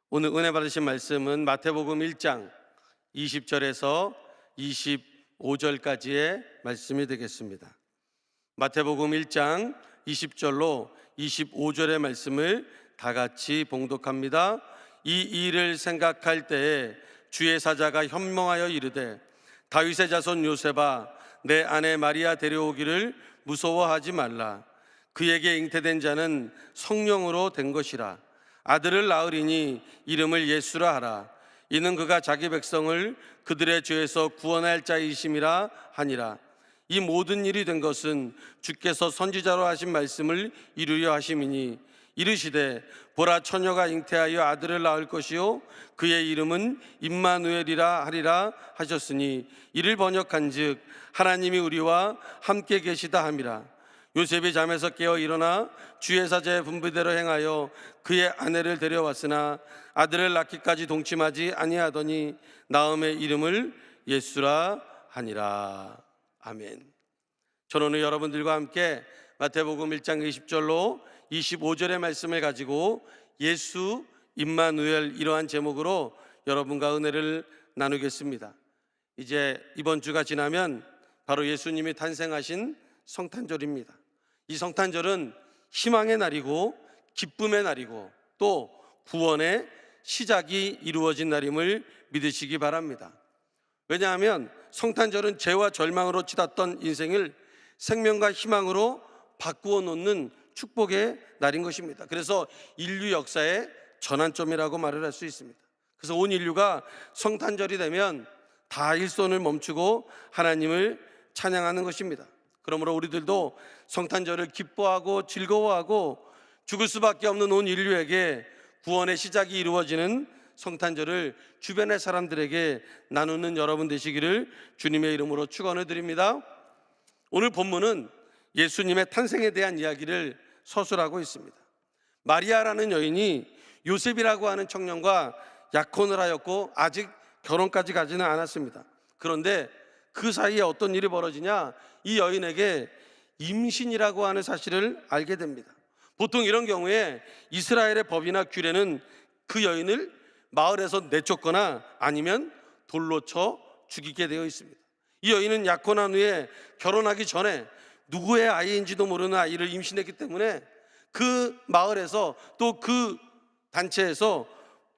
오늘 은혜 받으신 말씀은 마태복음 1장 20절에서 25절까지의 말씀이 되겠습니다. 마태복음 1장 20절로 25절의 말씀을 다 같이 봉독합니다. 이 일을 생각할 때에 주의 사자가 현몽하여 이르되, 다윗의 자손 요셉아, 내 아내 마리아 데려오기를 무서워하지 말라. 그에게 잉태된 자는 성령으로 된 것이라. 아들을 낳으리니 이름을 예수라 하라. 이는 그가 자기 백성을 그들의 죄에서 구원할 자이심이라 하니라. 이 모든 일이 된 것은 주께서 선지자로 하신 말씀을 이루려 하심이니, 이르시되 보라, 처녀가 잉태하여 아들을 낳을 것이요 그의 이름은 임마누엘이라 하리라 하셨으니, 이를 번역한즉 하나님이 우리와 함께 계시다 함이라. 요셉이 잠에서 깨어 일어나 주의 사자의 분부대로 행하여 그의 아내를 데려왔으나 아들을 낳기까지 동침하지 아니하더니 나음의 이름을 예수라 하니라. 아멘. 저는 오늘 여러분들과 함께 마태복음 1장 20절로 25절의 말씀을 가지고 예수 임마누엘, 이러한 제목으로 여러분과 은혜를 나누겠습니다. 이제 이번 주가 지나면 바로 예수님이 탄생하신 성탄절입니다. 이 성탄절은 희망의 날이고 기쁨의 날이고 또 구원의 시작이 이루어진 날임을 믿으시기 바랍니다. 왜냐하면 성탄절은 죄와 절망으로 치닫던 인생을 생명과 희망으로 바꾸어 놓는 축복의 날인 것입니다. 그래서 인류 역사의 전환점이라고 말을 할 수 있습니다. 그래서 온 인류가 성탄절이 되면 다 일손을 멈추고 하나님을 찬양하는 것입니다. 그러므로 우리들도 성탄절을 기뻐하고 즐거워하고 죽을 수밖에 없는 온 인류에게 구원의 시작이 이루어지는 성탄절을 주변의 사람들에게 나누는 여러분 되시기를 주님의 이름으로 축원을 드립니다. 오늘 본문은 예수님의 탄생에 대한 이야기를 서술하고 있습니다. 마리아라는 여인이 요셉이라고 하는 청년과 약혼을 하였고 아직 결혼까지 가지는 않았습니다. 그런데 그 사이에 어떤 일이 벌어지냐, 이 여인에게 임신이라고 하는 사실을 알게 됩니다. 보통 이런 경우에 이스라엘의 법이나 규례는 그 여인을 마을에서 내쫓거나 아니면 돌로 쳐 죽이게 되어 있습니다. 이 여인은 약혼한 후에 결혼하기 전에 누구의 아이인지도 모르는 아이를 임신했기 때문에 그 마을에서 또 그 단체에서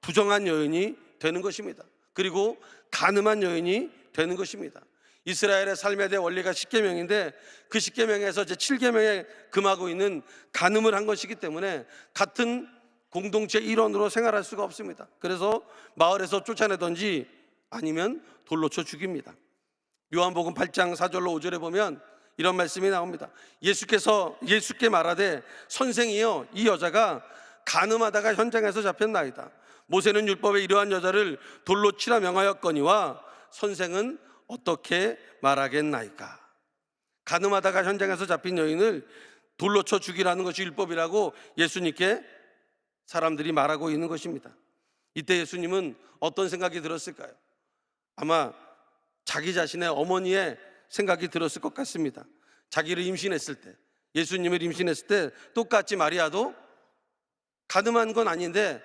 부정한 여인이 되는 것입니다. 그리고 간음한 여인이 되는 것입니다. 이스라엘의 삶에 대한 원리가 10계명인데 그 10계명에서 제 7계명에 금하고 있는 간음을 한 것이기 때문에 같은 공동체 일원으로 생활할 수가 없습니다. 그래서 마을에서 쫓아내든지 아니면 돌로 쳐 죽입니다. 요한복음 8장 4절로 5절에 보면 이런 말씀이 나옵니다. 예수께 말하되, 선생이여, 이 여자가 간음하다가 현장에서 잡혔나이다. 모세는 율법에 이러한 여자를 돌로 치라 명하였거니와 선생은 어떻게 말하겠나이까. 간음하다가 현장에서 잡힌 여인을 돌로 쳐 죽이라는 것이 율법이라고 예수님께 사람들이 말하고 있는 것입니다. 이때 예수님은 어떤 생각이 들었을까요? 아마 자기 자신의 어머니의 생각이 들었을 것 같습니다. 자기를 임신했을 때, 예수님을 임신했을 때 똑같이 마리아도 간음한 건 아닌데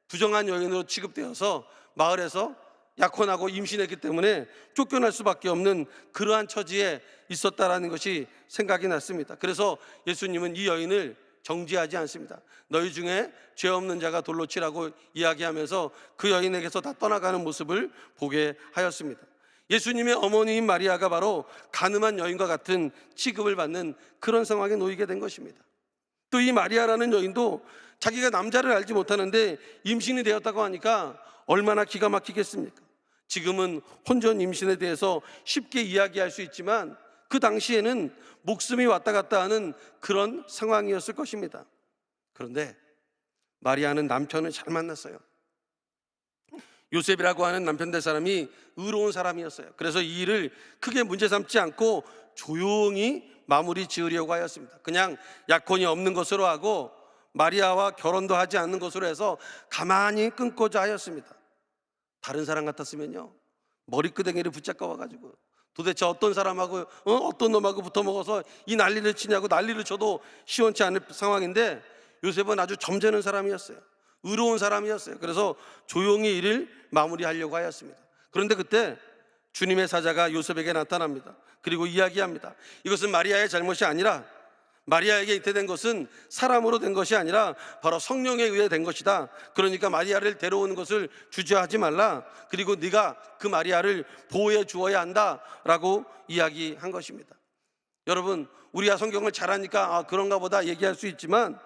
부정한 여인으로 취급되어서 마을에서 약혼하고 임신했기 때문에 쫓겨날 수밖에 없는 그러한 처지에 있었다라는 것이 생각이 났습니다. 그래서 예수님은 이 여인을 정죄하지 않습니다. 너희 중에 죄 없는 자가 돌로 치라고 이야기하면서 그 여인에게서 다 떠나가는 모습을 보게 하였습니다. 예수님의 어머니인 마리아가 바로 간음한 여인과 같은 취급을 받는 그런 상황에 놓이게 된 것입니다. 또 이 마리아라는 여인도 자기가 남자를 알지 못하는데 임신이 되었다고 하니까 얼마나 기가 막히겠습니까? 지금은 혼전 임신에 대해서 쉽게 이야기할 수 있지만 그 당시에는 목숨이 왔다 갔다 하는 그런 상황이었을 것입니다. 그런데 마리아는 남편을 잘 만났어요. 요셉이라고 하는 남편 될 사람이 의로운 사람이었어요. 그래서 이 일을 크게 문제 삼지 않고 조용히 마무리 지으려고 하였습니다. 그냥 약혼이 없는 것으로 하고 마리아와 결혼도 하지 않는 것으로 해서 가만히 끊고자 하였습니다. 다른 사람 같았으면요, 머리끄댕이를 붙잡고 와가지고 도대체 어떤 사람하고 어떤 놈하고 붙어먹어서 이 난리를 치냐고 난리를 쳐도 시원치 않을 상황인데, 요셉은 아주 점잖은 사람이었어요. 의로운 사람이었어요. 그래서 조용히 일을 마무리하려고 하였습니다. 그런데 그때 주님의 사자가 요셉에게 나타납니다. 그리고 이야기합니다. 이것은 마리아의 잘못이 아니라, 마리아에게 잉태된 것은 사람으로 된 것이 아니라 바로 성령에 의해 된 것이다. 그러니까 마리아를 데려오는 것을 주저하지 말라. 그리고 네가 그 마리아를 보호해 주어야 한다라고 이야기한 것입니다. 여러분, 우리가 성경을 잘 아니까 그런가 보다 얘기할 수 있지만,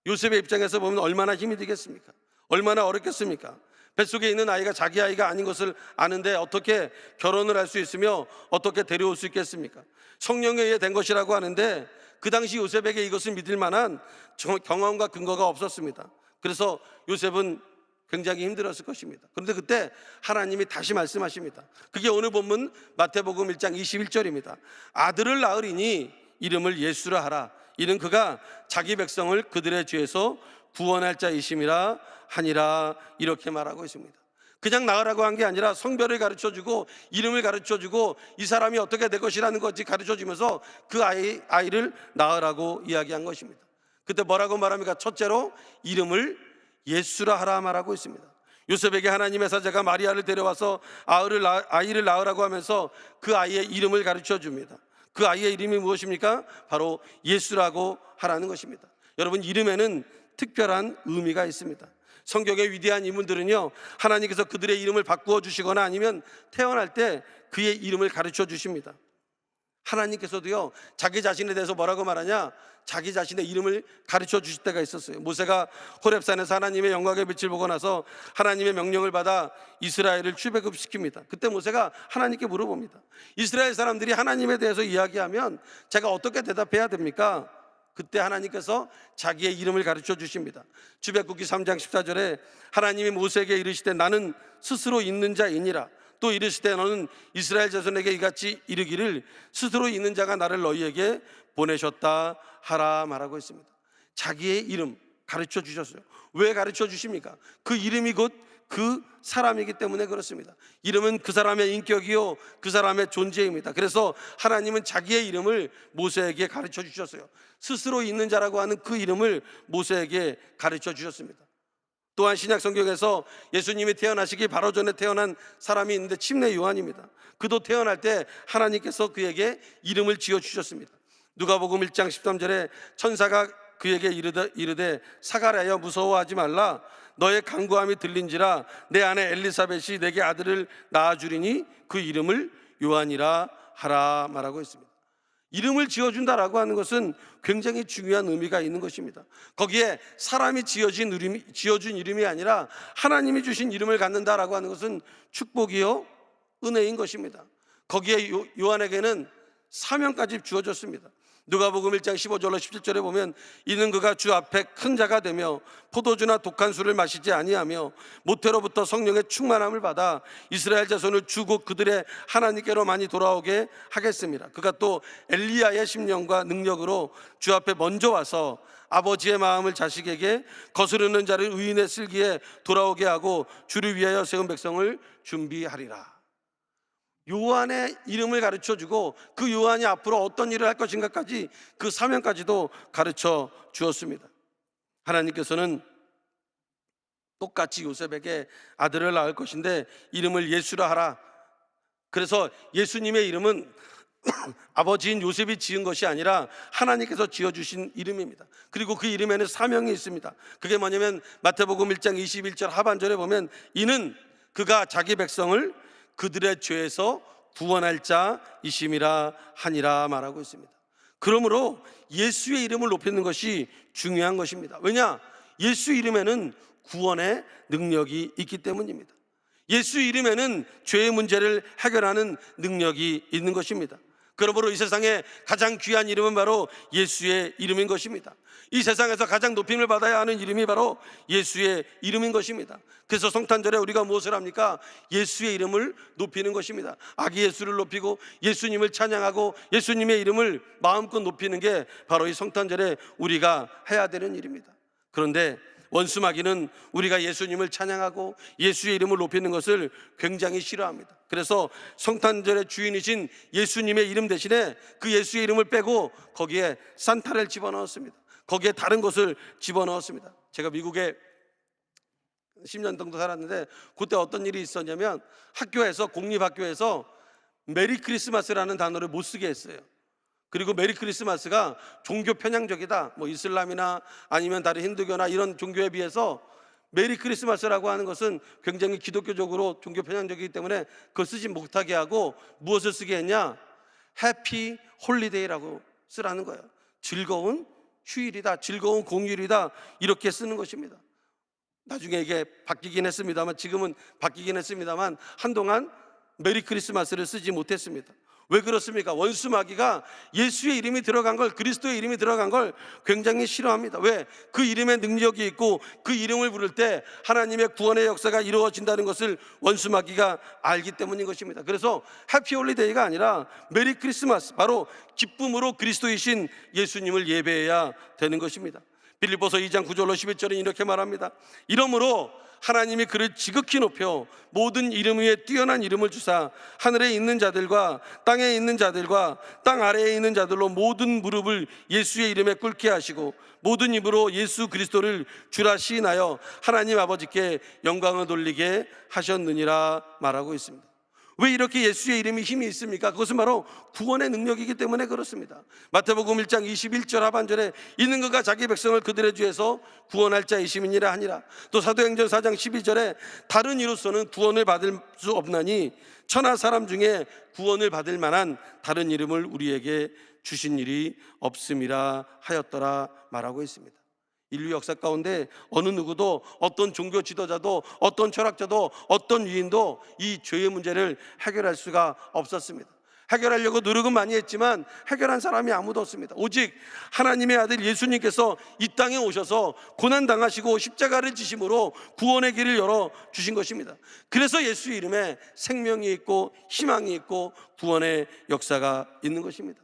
요셉의 입장에서 보면 얼마나 힘이 들겠습니까? 얼마나 어렵겠습니까? 뱃속에 있는 아이가 자기 아이가 아닌 것을 아는데 어떻게 결혼을 할 수 있으며 어떻게 데려올 수 있겠습니까? 성령에 의해 된 것이라고 하는데, 그 당시 요셉에게 이것을 믿을 만한 경험과 근거가 없었습니다. 그래서 요셉은 굉장히 힘들었을 것입니다. 그런데 그때 하나님이 다시 말씀하십니다. 그게 오늘 본문 마태복음 1장 21절입니다. 아들을 낳으리니 이름을 예수라 하라. 이는 그가 자기 백성을 그들의 죄에서 구원할 자이심이라 하니라. 이렇게 말하고 있습니다. 그냥 낳으라고 한 게 아니라 성별을 가르쳐주고 이름을 가르쳐주고 이 사람이 어떻게 될 것이라는 것을 가르쳐주면서 그 아이를 낳으라고 이야기한 것입니다. 그때 뭐라고 말합니까? 첫째로 이름을 예수라 하라 말하고 있습니다. 요셉에게 하나님의 사자가 마리아를 데려와서 아이를 낳으라고 하면서 그 아이의 이름을 가르쳐 줍니다. 그 아이의 이름이 무엇입니까? 바로 예수라고 하라는 것입니다. 여러분, 이름에는 특별한 의미가 있습니다. 성경의 위대한 인물들은요, 하나님께서 그들의 이름을 바꾸어 주시거나 아니면 태어날 때 그의 이름을 가르쳐 주십니다. 하나님께서도요, 자기 자신에 대해서 뭐라고 말하냐? 자기 자신의 이름을 가르쳐 주실 때가 있었어요. 모세가 호렙산에서 하나님의 영광의 빛을 보고 나서 하나님의 명령을 받아 이스라엘을 출애굽시킵니다. 그때 모세가 하나님께 물어봅니다. 이스라엘 사람들이 하나님에 대해서 이야기하면 제가 어떻게 대답해야 됩니까? 그때 하나님께서 자기의 이름을 가르쳐 주십니다. 출애굽기 3장 14절에 하나님이 모세에게 이르시되 나는 스스로 있는 자이니라. 또 이르시되 너는 이스라엘 자손에게 이같이 이르기를 스스로 있는 자가 나를 너희에게 보내셨다 하라 말하고 있습니다. 자기의 이름 가르쳐 주셨어요. 왜 가르쳐 주십니까? 그 이름이 곧 그 사람이기 때문에 그렇습니다. 이름은 그 사람의 인격이요 그 사람의 존재입니다. 그래서 하나님은 자기의 이름을 모세에게 가르쳐 주셨어요. 스스로 있는 자라고 하는 그 이름을 모세에게 가르쳐 주셨습니다. 또한 신약 성경에서 예수님이 태어나시기 바로 전에 태어난 사람이 있는데 침례 요한입니다. 그도 태어날 때 하나님께서 그에게 이름을 지어 주셨습니다. 누가복음 1장 13절에 천사가 그에게 이르되 사가랴여 무서워하지 말라. 너의 간구함이 들린지라 내 아내 엘리사벳이 내게 아들을 낳아주리니 그 이름을 요한이라 하라 말하고 있습니다. 이름을 지어준다라고 하는 것은 굉장히 중요한 의미가 있는 것입니다. 거기에 사람이 지어준 이름이 아니라 하나님이 주신 이름을 갖는다라고 하는 것은 축복이요 은혜인 것입니다. 거기에 요한에게는 사명까지 주어졌습니다. 누가복음 1장 15절로 17절에 보면 이는 그가 주 앞에 큰 자가 되며 포도주나 독한 술을 마시지 아니하며 모태로부터 성령의 충만함을 받아 이스라엘 자손을 주고 그들의 하나님께로 많이 돌아오게 하겠습니다. 그가 또 엘리야의 심령과 능력으로 주 앞에 먼저 와서 아버지의 마음을 자식에게 거스르는 자를 의인의 슬기에 돌아오게 하고 주를 위하여 세운 백성을 준비하리라. 요한의 이름을 가르쳐주고 그 요한이 앞으로 어떤 일을 할 것인가까지 그 사명까지도 가르쳐 주었습니다. 하나님께서는 똑같이 요셉에게 아들을 낳을 것인데 이름을 예수라 하라. 그래서 예수님의 이름은 아버지인 요셉이 지은 것이 아니라 하나님께서 지어주신 이름입니다. 그리고 그 이름에는 사명이 있습니다. 그게 뭐냐면 마태복음 1장 21절 하반절에 보면 이는 그가 자기 백성을 그들의 죄에서 구원할 자이심이라 하니라 말하고 있습니다. 그러므로 예수의 이름을 높이는 것이 중요한 것입니다. 왜냐? 예수 이름에는 구원의 능력이 있기 때문입니다. 예수 이름에는 죄의 문제를 해결하는 능력이 있는 것입니다. 그러므로 이 세상에 가장 귀한 이름은 바로 예수의 이름인 것입니다. 이 세상에서 가장 높임을 받아야 하는 이름이 바로 예수의 이름인 것입니다. 그래서 성탄절에 우리가 무엇을 합니까? 예수의 이름을 높이는 것입니다. 아기 예수를 높이고 예수님을 찬양하고 예수님의 이름을 마음껏 높이는 게 바로 이 성탄절에 우리가 해야 되는 일입니다. 그런데 원수 마귀는 우리가 예수님을 찬양하고 예수의 이름을 높이는 것을 굉장히 싫어합니다. 그래서 성탄절의 주인이신 예수님의 이름 대신에 그 예수의 이름을 빼고 거기에 산타를 집어넣었습니다. 거기에 다른 것을 집어넣었습니다. 제가 미국에 10년 정도 살았는데, 그때 어떤 일이 있었냐면 학교에서, 공립학교에서 메리 크리스마스라는 단어를 못 쓰게 했어요. 그리고 메리 크리스마스가 종교 편향적이다, 뭐 이슬람이나 아니면 다른 힌두교나 이런 종교에 비해서 메리 크리스마스라고 하는 것은 굉장히 기독교적으로 종교 편향적이기 때문에 그걸 쓰지 못하게 하고 무엇을 쓰게 했냐? 해피 홀리데이라고 쓰라는 거예요. 즐거운 휴일이다, 즐거운 공휴일이다, 이렇게 쓰는 것입니다. 나중에 이게 바뀌긴 했습니다만, 지금은 바뀌긴 했습니다만, 한동안 메리 크리스마스를 쓰지 못했습니다. 왜 그렇습니까? 원수 마귀가 예수의 이름이 들어간 걸, 그리스도의 이름이 들어간 걸 굉장히 싫어합니다. 왜? 그 이름에 능력이 있고 그 이름을 부를 때 하나님의 구원의 역사가 이루어진다는 것을 원수 마귀가 알기 때문인 것입니다. 그래서 해피 홀리데이가 아니라 메리 크리스마스, 바로 기쁨으로 그리스도이신 예수님을 예배해야 되는 것입니다. 빌립보서 2장 9절로 11절은 이렇게 말합니다. 이러므로 하나님이 그를 지극히 높여 모든 이름 위에 뛰어난 이름을 주사 하늘에 있는 자들과 땅에 있는 자들과 땅 아래에 있는 자들로 모든 무릎을 예수의 이름에 꿇게 하시고 모든 입으로 예수 그리스도를 주라 시인하여 하나님 아버지께 영광을 돌리게 하셨느니라 말하고 있습니다. 왜 이렇게 예수의 이름이 힘이 있습니까? 그것은 바로 구원의 능력이기 때문에 그렇습니다. 마태복음 1장 21절 하반절에 있는 그가 자기 백성을 그들의 죄에서 구원할 자이심이니라 하니라. 또 사도행전 4장 12절에 다른 이로서는 구원을 받을 수 없나니 천하 사람 중에 구원을 받을 만한 다른 이름을 우리에게 주신 일이 없음이라 하였더라 말하고 있습니다. 인류 역사 가운데 어느 누구도, 어떤 종교 지도자도, 어떤 철학자도, 어떤 유인도 이 죄의 문제를 해결할 수가 없었습니다. 해결하려고 노력은 많이 했지만 해결한 사람이 아무도 없습니다. 오직 하나님의 아들 예수님께서 이 땅에 오셔서 고난당하시고 십자가를 지심으로 구원의 길을 열어주신 것입니다. 그래서 예수 이름에 생명이 있고 희망이 있고 구원의 역사가 있는 것입니다.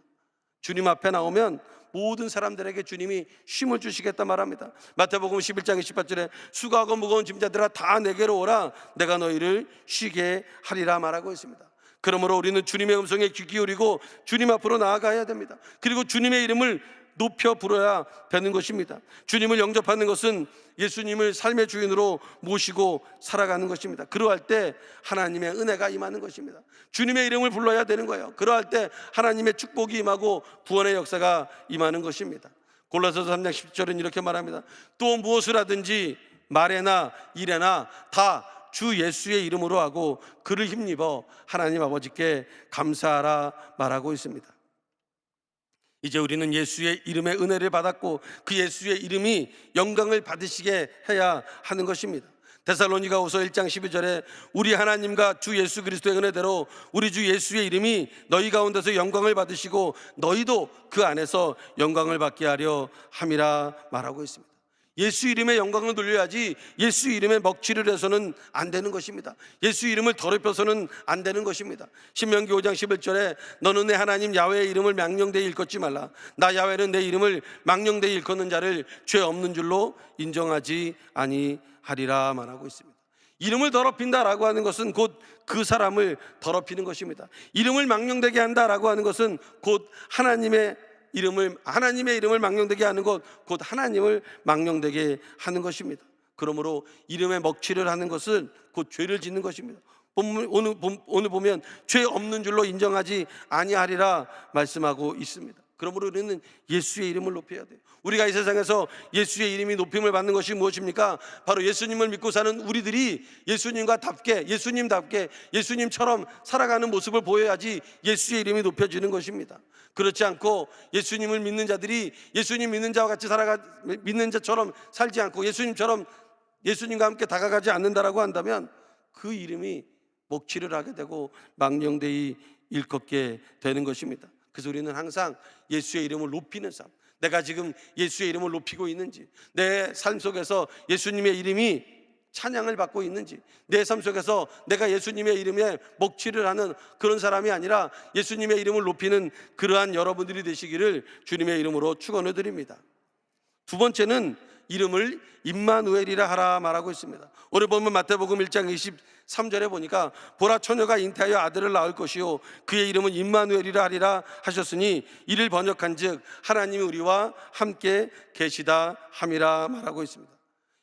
주님 앞에 나오면 모든 사람들에게 주님이 쉼을 주시겠다 말합니다. 마태복음 11장 28절에 수고하고 무거운 짐자들아 다 내게로 오라 내가 너희를 쉬게 하리라 말하고 있습니다. 그러므로 우리는 주님의 음성에 귀 기울이고 주님 앞으로 나아가야 됩니다. 그리고 주님의 이름을 높여 부르어야 되는 것입니다. 주님을 영접하는 것은 예수님을 삶의 주인으로 모시고 살아가는 것입니다. 그러할 때 하나님의 은혜가 임하는 것입니다. 주님의 이름을 불러야 되는 거예요. 그러할 때 하나님의 축복이 임하고 구원의 역사가 임하는 것입니다. 골로새서 3장 10절은 이렇게 말합니다. 또 무엇을 하든지 말에나 일에나 다 주 예수의 이름으로 하고 그를 힘입어 하나님 아버지께 감사하라 말하고 있습니다. 이제 우리는 예수의 이름의 은혜를 받았고 그 예수의 이름이 영광을 받으시게 해야 하는 것입니다. 데살로니가후서 1장 12절에 우리 하나님과 주 예수 그리스도의 은혜대로 우리 주 예수의 이름이 너희 가운데서 영광을 받으시고 너희도 그 안에서 영광을 받게 하려 함이라 말하고 있습니다. 예수 이름의 영광을 돌려야지 예수 이름에 먹칠을 해서는 안 되는 것입니다. 예수 이름을 더럽혀서는 안 되는 것입니다. 신명기 5장 11절에 너는 내 하나님 야훼의 이름을 망령되이 일컫지 말라. 나 야훼는 내 이름을 망령되이 일컫는 자를 죄 없는 줄로 인정하지 아니하리라 말하고 있습니다. 이름을 더럽힌다라고 하는 것은 곧 그 사람을 더럽히는 것입니다. 이름을 망령되게 한다라고 하는 것은 곧 하나님의 이름을 망령되게 하는 것, 곧 하나님을 망령되게 하는 것입니다. 그러므로 이름에 먹칠을 하는 것은 곧 죄를 짓는 것입니다. 오늘 보면 죄 없는 줄로 인정하지 아니하리라 말씀하고 있습니다. 그러므로 우리는 예수의 이름을 높여야 돼요. 우리가 이 세상에서 예수의 이름이 높임을 받는 것이 무엇입니까? 바로 예수님을 믿고 사는 우리들이 예수님답게 예수님처럼 살아가는 모습을 보여야지 예수의 이름이 높여지는 것입니다. 그렇지 않고 예수님을 믿는 자들이 예수님 믿는 자와 같이 믿는 자처럼 살지 않고 예수님과 함께 다가가지 않는다라고 한다면 그 이름이 먹칠을 하게 되고 망령되이 일컫게 되는 것입니다. 그래서 우리는 항상 예수의 이름을 높이는 삶, 내가 지금 예수의 이름을 높이고 있는지, 내 삶 속에서 예수님의 이름이 찬양을 받고 있는지, 내 삶 속에서 내가 예수님의 이름에 먹칠을 하는 그런 사람이 아니라 예수님의 이름을 높이는 그러한 여러분들이 되시기를 주님의 이름으로 축원을 드립니다. 두 번째는 이름을 임마누엘이라 하라 말하고 있습니다. 오늘 보면 마태복음 1장 23절에 보니까 보라 처녀가 잉태하여 아들을 낳을 것이요 그의 이름은 임마누엘이라 하리라 하셨으니 이를 번역한즉 하나님이 우리와 함께 계시다 함이라 말하고 있습니다.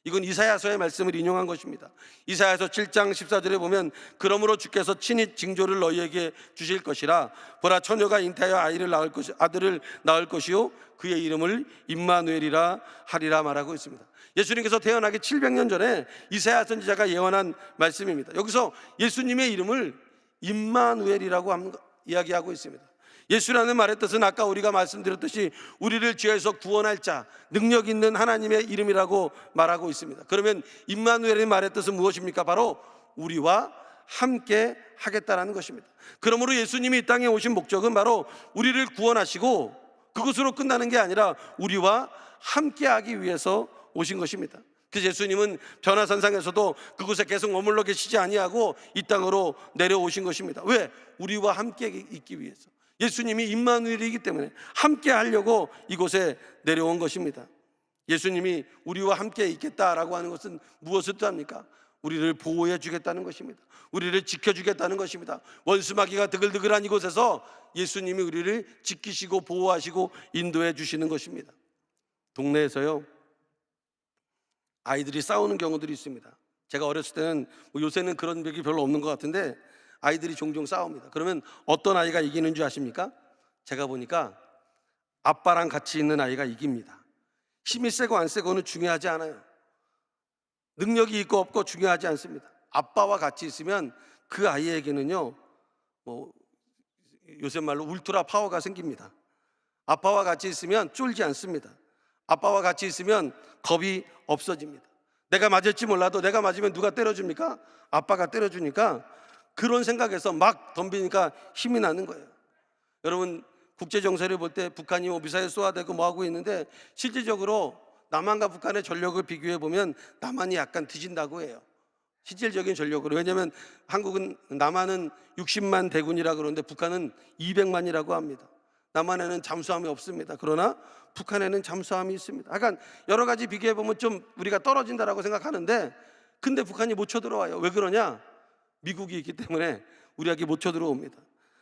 이건 이사야서의 말씀을 인용한 것입니다. 이사야서 7장 14절에 보면 그러므로 주께서 친히 징조를 너희에게 주실 것이라. 보라, 처녀가 잉태하여 아들을 낳을 것이요 그의 이름을 임마누엘이라 하리라 말하고 있습니다. 예수님께서 태어나기 700년 전에 이사야 선지자가 예언한 말씀입니다. 여기서 예수님의 이름을 임마누엘이라고 이야기하고 있습니다. 예수라는 말의 뜻은 아까 우리가 말씀드렸듯이 우리를 죄에서 구원할 자, 능력 있는 하나님의 이름이라고 말하고 있습니다. 그러면 임마누엘의 말의 뜻은 무엇입니까? 바로 우리와 함께 하겠다라는 것입니다. 그러므로 예수님이 이 땅에 오신 목적은 바로 우리를 구원하시고 그것으로 끝나는 게 아니라 우리와 함께 하기 위해서 오신 것입니다. 그래서 예수님은 변화산상에서도 그곳에 계속 머물러 계시지 아니하고 이 땅으로 내려오신 것입니다. 왜? 우리와 함께 있기 위해서. 예수님이 임마누엘이기 때문에 함께 하려고 이곳에 내려온 것입니다. 예수님이 우리와 함께 있겠다라고 하는 것은 무엇을 뜻합니까? 우리를 보호해 주겠다는 것입니다. 우리를 지켜주겠다는 것입니다. 원수마귀가 드글드글한 이곳에서 예수님이 우리를 지키시고 보호하시고 인도해 주시는 것입니다. 동네에서요, 아이들이 싸우는 경우들이 있습니다. 제가 어렸을 때는 요새는 그런 적이 별로 없는 것 같은데 아이들이 종종 싸웁니다. 그러면 어떤 아이가 이기는 줄 아십니까? 제가 보니까 아빠랑 같이 있는 아이가 이깁니다. 힘이 세고 안 세고는 중요하지 않아요. 능력이 있고 없고 중요하지 않습니다. 아빠와 같이 있으면 그 아이에게는요, 요새 말로 울트라 파워가 생깁니다. 아빠와 같이 있으면 쫄지 않습니다. 아빠와 같이 있으면 겁이 없어집니다. 내가 맞을지 몰라도 내가 맞으면 누가 때려줍니까? 아빠가 때려주니까 그런 생각에서 막 덤비니까 힘이 나는 거예요. 여러분, 국제정세를 볼 때 북한이 미사일 쏘아대고 뭐하고 있는데 실질적으로 남한과 북한의 전력을 비교해 보면 남한이 약간 뒤진다고 해요. 실질적인 전력으로. 왜냐하면 남한은 60만 대군이라 그러는데 북한은 200만이라고 합니다. 남한에는 잠수함이 없습니다. 그러나 북한에는 잠수함이 있습니다. 약간 여러 가지 비교해 보면 좀 우리가 떨어진다라고 생각하는데 근데 북한이 못 쳐들어와요. 왜 그러냐? 미국이 있기 때문에 우리에게 못 쳐들어옵니다.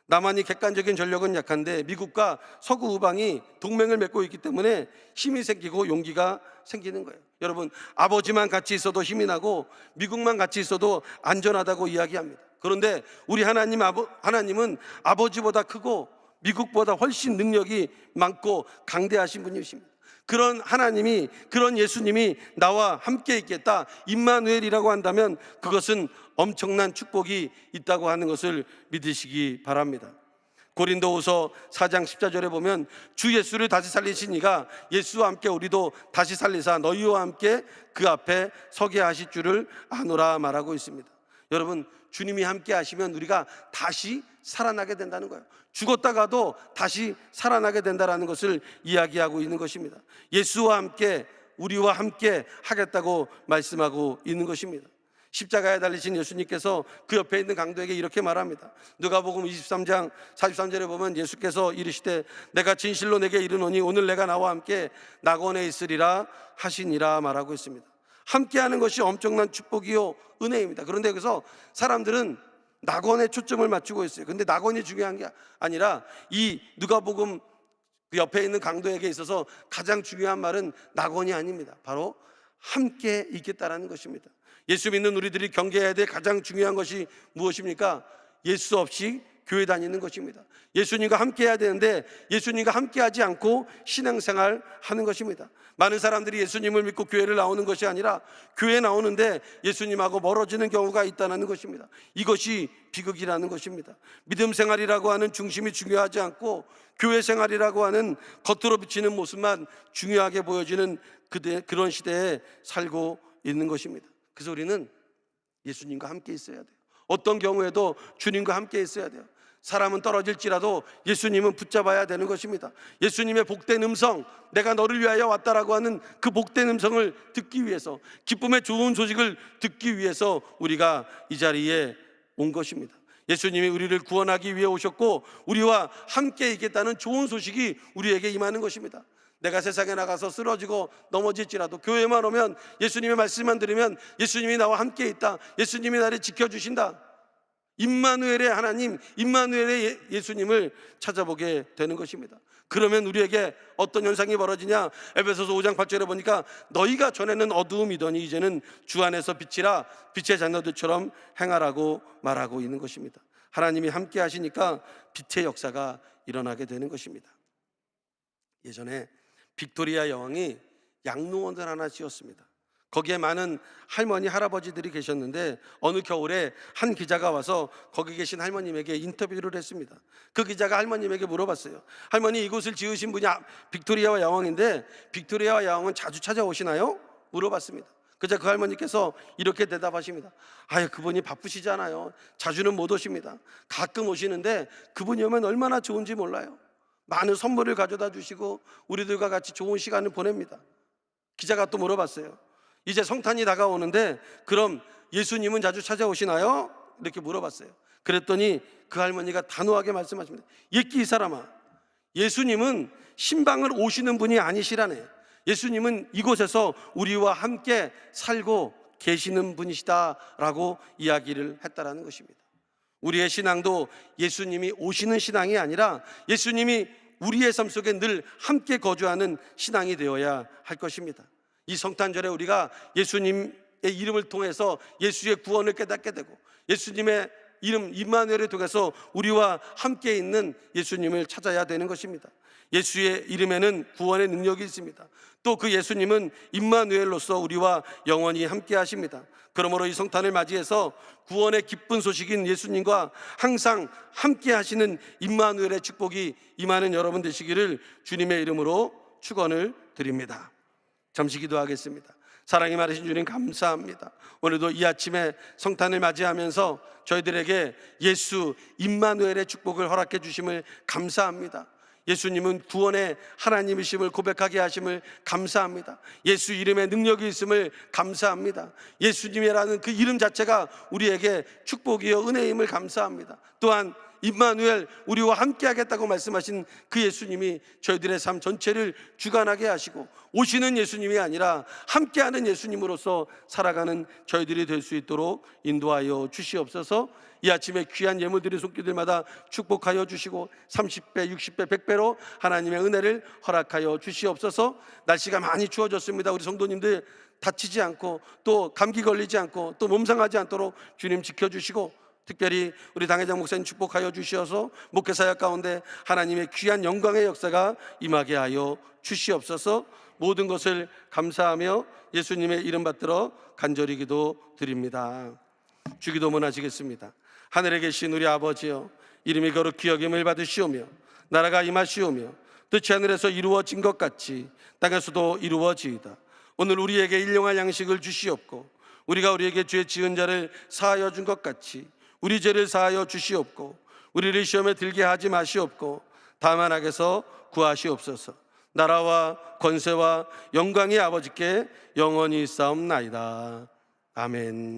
남한이 객관적인 전력은 약한데 미국과 서구 우방이 동맹을 맺고 있기 때문에 힘이 생기고 용기가 생기는 거예요. 여러분, 아버지만 같이 있어도 힘이 나고 미국만 같이 있어도 안전하다고 이야기합니다. 그런데 우리 하나님은 아버지보다 크고 미국보다 훨씬 능력이 많고 강대하신 분이십니다. 그런 하나님이, 그런 예수님이 나와 함께 있겠다, 임마누엘이라고 한다면 그것은 엄청난 축복이 있다고 하는 것을 믿으시기 바랍니다. 고린도후서 4장 14절에 보면 주 예수를 다시 살리신 이가 예수와 함께 우리도 다시 살리사 너희와 함께 그 앞에 서게 하실 줄을 아노라 말하고 있습니다. 여러분, 주님이 함께 하시면 우리가 다시 살아나게 된다는 거예요. 죽었다가도 다시 살아나게 된다는 것을 이야기하고 있는 것입니다. 예수와 함께, 우리와 함께 하겠다고 말씀하고 있는 것입니다. 십자가에 달리신 예수님께서 그 옆에 있는 강도에게 이렇게 말합니다. 누가복음 23장 43절에 보면 예수께서 이르시되 내가 진실로 내게 이르노니 오늘 내가 나와 함께 낙원에 있으리라 하시니라 말하고 있습니다. 함께하는 것이 엄청난 축복이요 은혜입니다. 그런데 여기서 사람들은 낙원에 초점을 맞추고 있어요. 근데 낙원이 중요한 게 아니라 이 누가복음 그 옆에 있는 강도에게 있어서 가장 중요한 말은 낙원이 아닙니다. 바로 함께 있겠다라는 것입니다. 예수 믿는 우리들이 경계해야 될 가장 중요한 것이 무엇입니까? 예수 없이 교회 다니는 것입니다. 예수님과 함께 해야 되는데 예수님과 함께 하지 않고 신앙생활 하는 것입니다. 많은 사람들이 예수님을 믿고 교회를 나오는 것이 아니라 교회 나오는데 예수님하고 멀어지는 경우가 있다는 것입니다. 이것이 비극이라는 것입니다. 믿음 생활이라고 하는 중심이 중요하지 않고 교회 생활이라고 하는 겉으로 비치는 모습만 중요하게 보여지는 그런 시대에 살고 있는 것입니다. 그래서 우리는 예수님과 함께 있어야 돼요. 어떤 경우에도 주님과 함께 있어야 돼요. 사람은 떨어질지라도 예수님은 붙잡아야 되는 것입니다. 예수님의 복된 음성, 내가 너를 위하여 왔다라고 하는 그 복된 음성을 듣기 위해서, 기쁨의 좋은 소식을 듣기 위해서 우리가 이 자리에 온 것입니다. 예수님이 우리를 구원하기 위해 오셨고 우리와 함께 있겠다는 좋은 소식이 우리에게 임하는 것입니다. 내가 세상에 나가서 쓰러지고 넘어질지라도 교회만 오면, 예수님의 말씀만 들으면 예수님이 나와 함께 있다, 예수님이 나를 지켜주신다, 임마누엘의 하나님, 임마누엘의 예수님을 찾아보게 되는 것입니다. 그러면 우리에게 어떤 현상이 벌어지냐? 에베소서 5장 8절에 보니까 너희가 전에는 어두움이더니 이제는 주 안에서 빛이라 빛의 자녀들처럼 행하라고 말하고 있는 것입니다. 하나님이 함께 하시니까 빛의 역사가 일어나게 되는 것입니다. 예전에 빅토리아 여왕이 양로원을 하나 지었습니다. 거기에 많은 할머니, 할아버지들이 계셨는데 어느 겨울에 한 기자가 와서 거기 계신 할머님에게 인터뷰를 했습니다. 그 기자가 할머님에게 물어봤어요. 할머니, 이곳을 지으신 분이 빅토리아 여왕인데 빅토리아 여왕은 자주 찾아오시나요? 물어봤습니다. 그자 그 할머니께서 이렇게 대답하십니다. 아유, 그분이 바쁘시잖아요. 자주는 못 오십니다. 가끔 오시는데 그분이 오면 얼마나 좋은지 몰라요. 많은 선물을 가져다 주시고 우리들과 같이 좋은 시간을 보냅니다. 기자가 또 물어봤어요. 이제 성탄이 다가오는데 그럼 예수님은 자주 찾아오시나요? 이렇게 물어봤어요. 그랬더니 그 할머니가 단호하게 말씀하십니다. 예끼 이 사람아, 예수님은 신방을 오시는 분이 아니시라네. 예수님은 이곳에서 우리와 함께 살고 계시는 분이시다라고 이야기를 했다라는 것입니다. 우리의 신앙도 예수님이 오시는 신앙이 아니라 예수님이 우리의 삶 속에 늘 함께 거주하는 신앙이 되어야 할 것입니다. 이 성탄절에 우리가 예수님의 이름을 통해서 예수의 구원을 깨닫게 되고 예수님의 이름 임마누엘을 통해서 우리와 함께 있는 예수님을 찾아야 되는 것입니다. 예수의 이름에는 구원의 능력이 있습니다. 또 그 예수님은 임마누엘로서 우리와 영원히 함께 하십니다. 그러므로 이 성탄을 맞이해서 구원의 기쁜 소식인 예수님과 항상 함께 하시는 임마누엘의 축복이 임하는 여러분 되시기를 주님의 이름으로 축원을 드립니다. 잠시 기도하겠습니다. 사랑이 많으신 주님 감사합니다. 오늘도 이 아침에 성탄을 맞이하면서 저희들에게 예수 임마누엘의 축복을 허락해 주심을 감사합니다. 예수님은 구원의 하나님이심을 고백하게 하심을 감사합니다. 예수 이름에 능력이 있음을 감사합니다. 예수님이라는 그 이름 자체가 우리에게 축복이요 은혜임을 감사합니다. 또한 임마누엘, 우리와 함께 하겠다고 말씀하신 그 예수님이 저희들의 삶 전체를 주관하게 하시고 오시는 예수님이 아니라 함께하는 예수님으로서 살아가는 저희들이 될 수 있도록 인도하여 주시옵소서. 이 아침에 귀한 예물들의 손길들마다 축복하여 주시고 30배, 60배, 100배로 하나님의 은혜를 허락하여 주시옵소서. 날씨가 많이 추워졌습니다. 우리 성도님들 다치지 않고 또 감기 걸리지 않고 또 몸상하지 않도록 주님 지켜주시고, 특별히 우리 당회장 목사님 축복하여 주시어서 목회사역 가운데 하나님의 귀한 영광의 역사가 임하게 하여 주시옵소서. 모든 것을 감사하며 예수님의 이름 받들어 간절히 기도드립니다. 주기도문 하시겠습니다. 하늘에 계신 우리 아버지여, 이름이 거룩히 여김을 받으시오며 나라가 임하시오며 뜻이 하늘에서 이루어진 것 같이 땅에서도 이루어지이다. 오늘 우리에게 일용할 양식을 주시옵고 우리가 우리에게 죄 지은 자를 사하여 준 것 같이 우리 죄를 사하여 주시옵고 우리를 시험에 들게 하지 마시옵고 다만 악에서 구하시옵소서. 나라와 권세와 영광이 아버지께 영원히 있사옵나이다. 아멘.